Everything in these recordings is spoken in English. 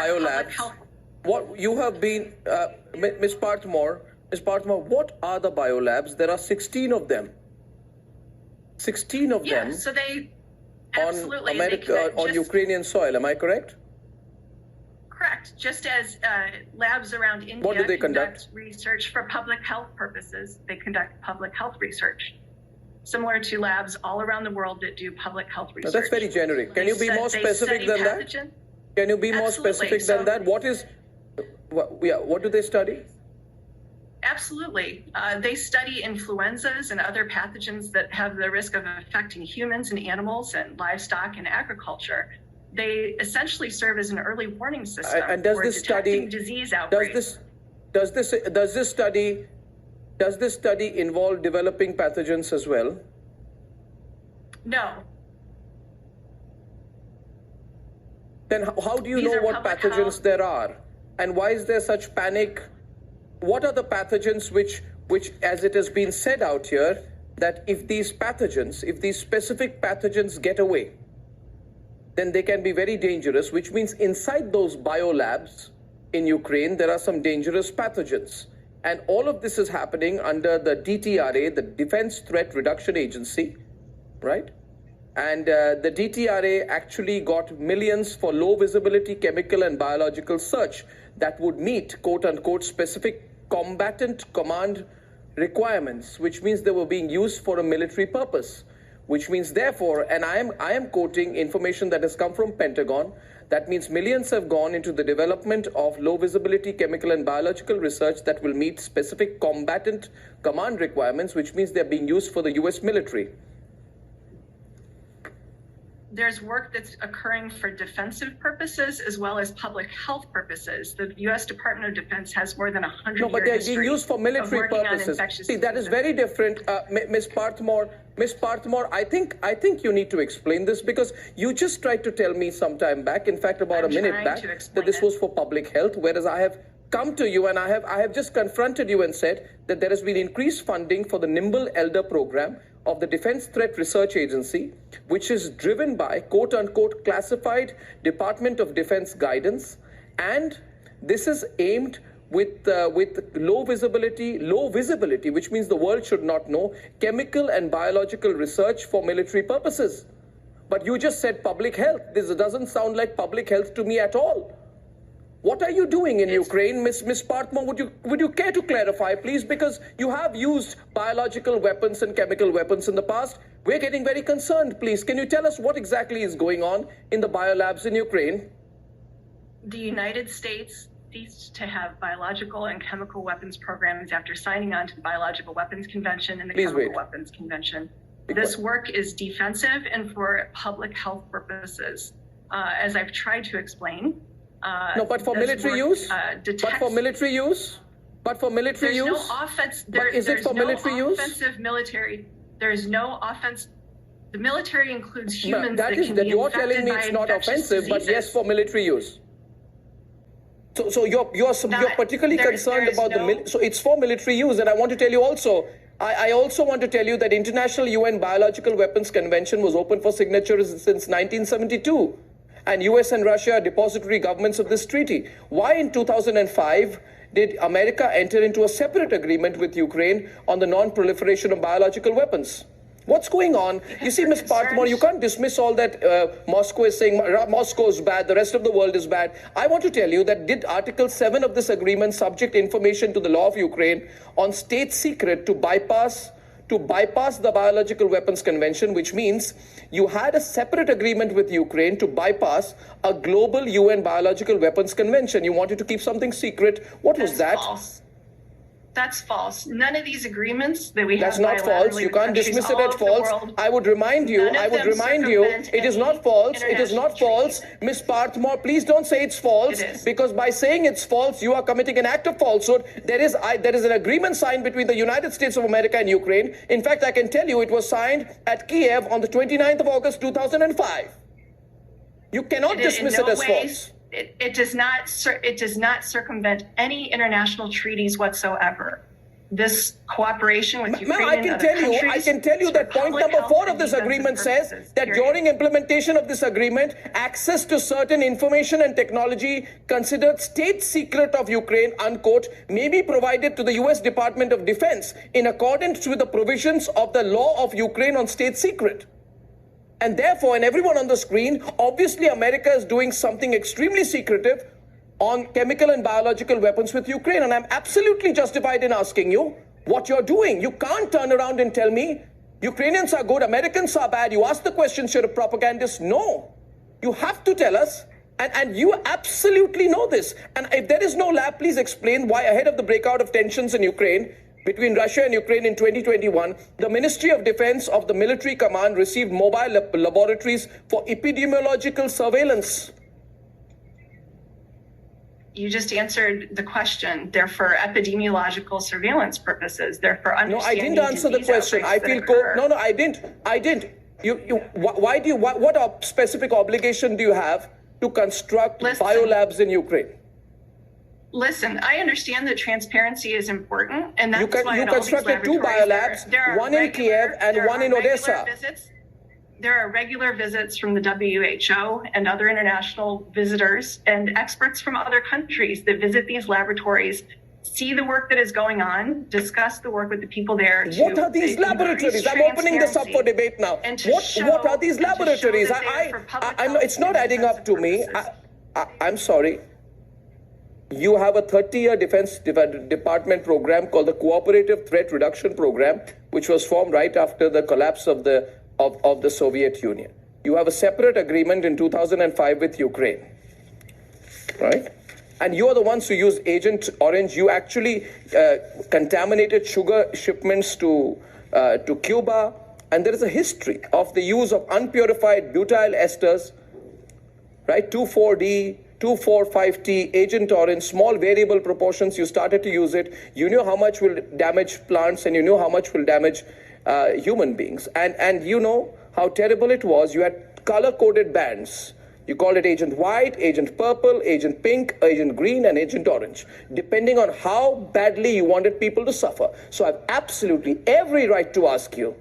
biolabs. What you have been, Ms. Parthemore, what are the biolabs? There are 16 of them. 16 of them. So they on America, on Ukrainian soil. Am I correct? Correct. Just as labs around India what do they conduct research for public health purposes, they conduct public health research, similar to labs all around the world that do public health research. Now, that's very generic. Can you be more specific than that? Can you be more specific than that? What do they study? Absolutely. They study influenzas and other pathogens that have the risk of affecting humans and animals and livestock and agriculture. They essentially serve as an early warning system and does for this detecting study, disease outbreaks. Does this study involve developing pathogens as well? No. Then how do you know what pathogens there are? And why is there such panic? What are the pathogens which, as it has been said out here, that if these specific pathogens get away, then they can be very dangerous, which means inside those biolabs in Ukraine, there are some dangerous pathogens. And all of this is happening under the DTRA, the Defense Threat Reduction Agency, right? And the DTRA actually got millions for low visibility chemical and biological search that would meet, quote unquote, specific combatant command requirements, which means they were being used for a military purpose. Which means, therefore, and I am quoting information that has come from Pentagon, that means millions have gone into the development of low visibility chemical and biological research that will meet specific combatant command requirements, which means they're being used for the US military. There's work that's occurring for defensive purposes as well as public health purposes. The U.S. Department of Defense has more than 100 No, but they're being used for military purposes. See, that is very different. Ms. Parthemore, I think you need to explain this, because you just tried to tell me some time back, in fact, about a minute back, that this was for public health, whereas I have come to you and I have just confronted you and said that there has been increased funding for the Nimble Elder program of the Defense Threat Research Agency, which is driven by, quote unquote, classified Department of Defense guidance. And this is aimed with low visibility, which means the world should not know, chemical and biological research for military purposes. But you just said public health. This doesn't sound like public health to me at all. What are you doing in Ukraine, Ms. Parthemore? Would you care to clarify, please? Because you have used biological weapons and chemical weapons in the past. We're getting very concerned, please. Can you tell us what exactly is going on in the biolabs in Ukraine? The United States ceased to have biological and chemical weapons programs after signing on to the Biological Weapons Convention and the Chemical Weapons Convention. This work is defensive and for public health purposes. As I've tried to explain, no, but for military use? But for military use? There's no offense. Is it for military use? Offensive military. There's no offense. The military includes humans that you're telling me it's not offensive, but yes, for military use. So you're particularly concerned about so it's for military use. And I want to tell you also, I also want to tell you that International UN Biological Weapons Convention was open for signatures since 1972. And US and Russia are depository governments of this treaty. Why in 2005 did America enter into a separate agreement with Ukraine on the non-proliferation of biological weapons? What's going on? You see, Ms. Parthemore, you can't dismiss all that Moscow is saying Moscow is bad, the rest of the world is bad. I want to tell you that did Article VII of this agreement subject information to the law of Ukraine on state secret to bypass the Biological Weapons Convention, which means you had a separate agreement with Ukraine to bypass a global UN Biological Weapons Convention. You wanted to keep something secret. What was that? False. That's false. None of these agreements that we have. That's not false. You can't dismiss it as false. I would remind you, it is not false. It is not false. Ms. Parthemore, please don't say it's false, because by saying it's false, you are committing an act of falsehood. There is an agreement signed between the United States of America and Ukraine. In fact, I can tell you it was signed at Kiev on the 29th of August, 2005. You cannot dismiss it as false. It does not circumvent any international treaties whatsoever. this cooperation with Ukraine I can tell you that point number 4 of this agreement says that during implementation of this agreement, access to certain information and technology considered state secret of Ukraine, unquote, may be provided to the US Department of Defense in accordance with the provisions of the law of Ukraine on state secret. And therefore, and everyone on the screen, obviously America is doing something extremely secretive on chemical and biological weapons with Ukraine. And I'm absolutely justified in asking you what you're doing. You can't turn around and tell me Ukrainians are good, Americans are bad. You ask the questions, you're a propagandist. No, you have to tell us. And you absolutely know this. And if there is no lab, please explain why ahead of the breakout of tensions in Ukraine, between Russia and Ukraine in 2021, the Ministry of Defense of the military command received mobile laboratories for epidemiological surveillance. You just answered the question. They're for epidemiological surveillance purposes. They're for understanding. No, I didn't answer the question. I feel no, I didn't. What specific obligation do you have to construct biolabs in Ukraine? Listen, I understand that transparency is important, and that's why you constructed 2 biolabs, one in Kiev and one in Odessa. There are regular visits from the WHO and other international visitors and experts from other countries that visit these laboratories, see the work that is going on, discuss the work with the people there. What are these laboratories? I'm opening this up for debate now. What are these laboratories? It's not adding up to me. I'm sorry. You have a 30-year Defense Department program called the Cooperative Threat Reduction Program, which was formed right after the collapse of the Soviet Union. You have a separate agreement in 2005 with Ukraine, right? And you are the ones who used Agent Orange. You actually contaminated sugar shipments to Cuba. And there is a history of the use of unpurified butyl esters, right? 2,4-D, 2,4,5-T, Agent Orange, small variable proportions. You started to use it. You knew how much will damage plants and you knew how much will damage human beings. And you know how terrible it was. You had color-coded bands. You called it Agent White, Agent Purple, Agent Pink, Agent Green, and Agent Orange, depending on how badly you wanted people to suffer. So I have absolutely every right to ask you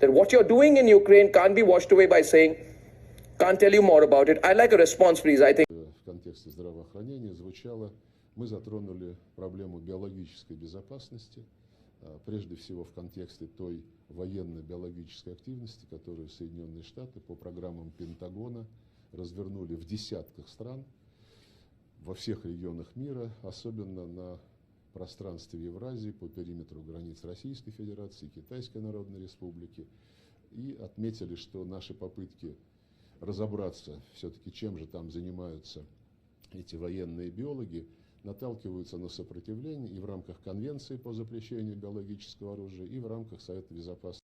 that what you're doing in Ukraine can't be washed away by saying, can't tell you more about it. I'd like a response, please. I think. В контексте здравоохранения звучало, мы затронули проблему биологической безопасности, прежде всего в контексте той военно-биологической активности, которую Соединенные Штаты по программам Пентагона развернули в десятках стран, во всех регионах мира, особенно на пространстве Евразии, по периметру границ Российской Федерации, Китайской Народной Республики, и отметили, что наши попытки разобраться все-таки, чем же там занимаются эти военные биологи, наталкиваются на сопротивление и в рамках Конвенции по запрещению биологического оружия, и в рамках Совета Безопасности.